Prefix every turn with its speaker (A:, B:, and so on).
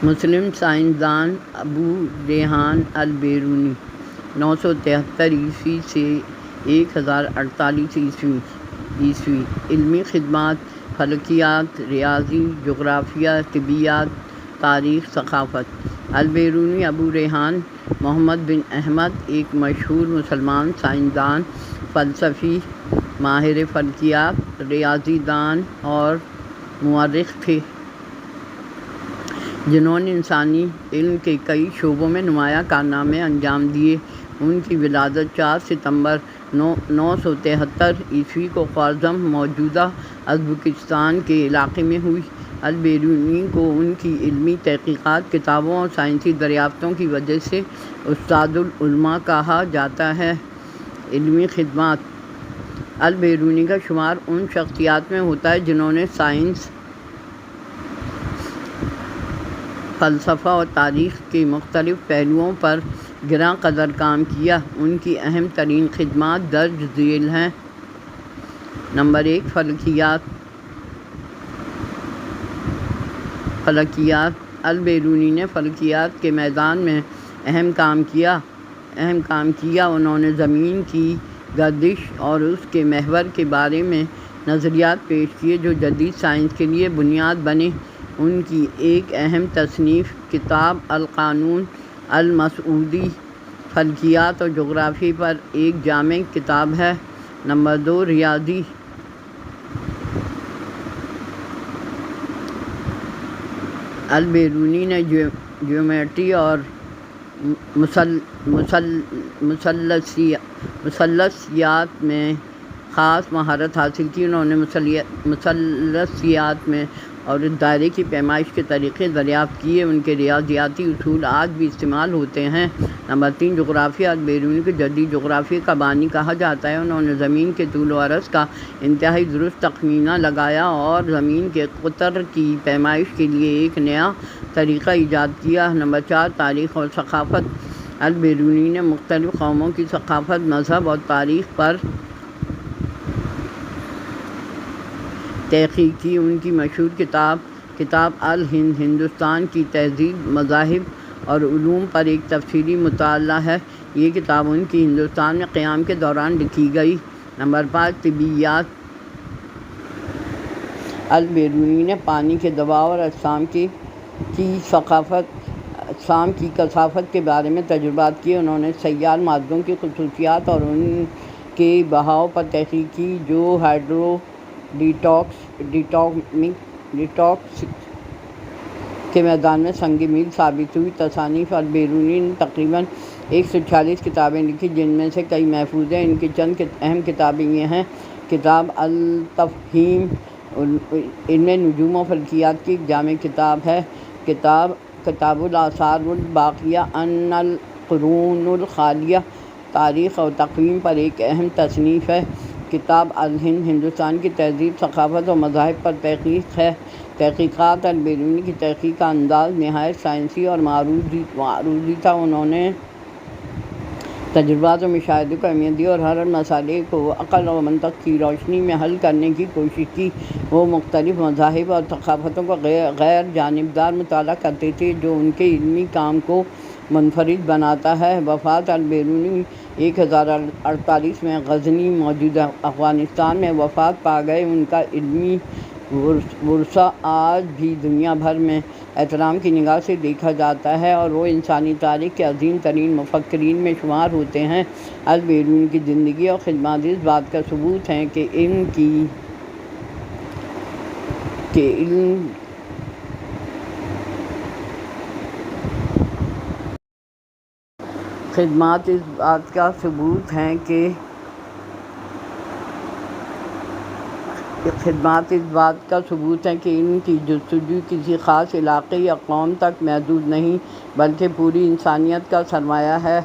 A: مسلم سائنسدان ابو ریحان البیرونی 973 عیسوی سے 1048 عیسوی علمی خدمات، فلکیات، ریاضی، جغرافیہ، طبیات، تاریخ، ثقافت۔ البیرونی ابو ریحان محمد بن احمد ایک مشہور مسلمان سائنسدان، فلسفی، ماہر فلکیات، ریاضی دان اور مورخ تھے جنہوں نے انسانی علم کے کئی شعبوں میں نمایاں کارنامے انجام دیے۔ ان کی ولادت 4 ستمبر 973 عیسوی کو خوارزم، موجودہ ازبکستان کے علاقے میں ہوئی۔ البیرونی کو ان کی علمی تحقیقات، کتابوں اور سائنسی دریافتوں کی وجہ سے استاد العلماء کہا جاتا ہے۔ علمی خدمات: البیرونی کا شمار ان شخصیات میں ہوتا ہے جنہوں نے سائنس، فلسفہ اور تاریخ کے مختلف پہلوؤں پر گراں قدر کام کیا۔ ان کی اہم ترین خدمات درج ذیل ہیں۔ نمبر 1، فلکیات۔ البیرونی نے فلکیات کے میدان میں اہم کام کیا۔ انہوں نے زمین کی گردش اور اس کے محور کے بارے میں نظریات پیش کیے جو جدید سائنس کے لیے بنیاد بنے۔ ان کی ایک اہم تصنیف کتاب القانون المسعودی فلکیات اور جغرافیے پر ایک جامع کتاب ہے۔ نمبر 2، ریاضی۔ البیرونی نے جیومیٹری اور مثلثیات میں خاص مہارت حاصل کی۔ انہوں نے مثلثیات میں اور دائرے کی پیمائش کے طریقے دریافت کیے۔ ان کے ریاضیاتی اصول آج بھی استعمال ہوتے ہیں۔ نمبر 3، جغرافیہ۔ البیرونی کو جدید جغرافیے کا بانی کہا جاتا ہے۔ انہوں نے زمین کے طول و عرض کا انتہائی درست تخمینہ لگایا اور زمین کے قطر کی پیمائش کے لیے ایک نیا طریقہ ایجاد کیا۔ نمبر 4، تاریخ اور ثقافت۔ البیرونی نے مختلف قوموں کی ثقافت، مذہب اور تاریخ پر تحقیق کی۔ ان کی مشہور کتاب الہند ہندوستان کی تہذیب، مذاہب اور علوم پر ایک تفصیلی مطالعہ ہے۔ یہ کتاب ان کی ہندوستان میں قیام کے دوران لکھی گئی۔ نمبر 5، طبیعیات۔ البیرونی نے پانی کے دباؤ اور اجسام کی کثافت کے بارے میں تجربات کیے۔ انہوں نے سیال مادوں کی خصوصیات اور ان کے بہاؤ پر تحقیق کی جو ہائیڈرو ڈیٹاکس کے میدان میں سنگ میل ثابت ہوئی۔ تصانیف: البیرونی نے تقریباً 146 کتابیں لکھی جن میں سے کئی محفوظ ہیں۔ ان کی چند اہم کتابیں یہ ہیں: کتاب التفہیم علم نجوم و فلکیات کی ایک جامع کتاب ہے۔ کتاب الآثار الباقیہ عن القرون الخالیہ تاریخ اور تقویم پر ایک اہم تصنیف ہے۔ کتاب الہند ہندوستان کی تہذیب، ثقافت اور مذاہب پر تحقیق ہے۔ تحقیقات: البیرونی کی تحقیق کا انداز نہایت سائنسی اور معروضی تھا۔ انہوں نے تجربات اور مشاہدے کو اہمیت دی اور ہر مسئلے کو عقل و منطق کی روشنی میں حل کرنے کی کوشش کی۔ وہ مختلف مذاہب اور ثقافتوں کا غیر جانبدار مطالعہ کرتے تھے جو ان کے علمی کام کو منفرد بناتا ہے۔ وفات: البیرونی 1048 میں غزنی موجودہ افغانستان میں وفات پا گئے۔ ان کا علمی ورثہ آج بھی دنیا بھر میں احترام کی نگاہ سے دیکھا جاتا ہے اور وہ انسانی تاریخ کے عظیم ترین مفکرین میں شمار ہوتے ہیں۔ البیرونی کی زندگی اور خدمات اس بات کا ثبوت ہیں کہ ان کی جستجو کسی خاص علاقے یا قوم تک محدود نہیں بلکہ پوری انسانیت کا سرمایہ ہے۔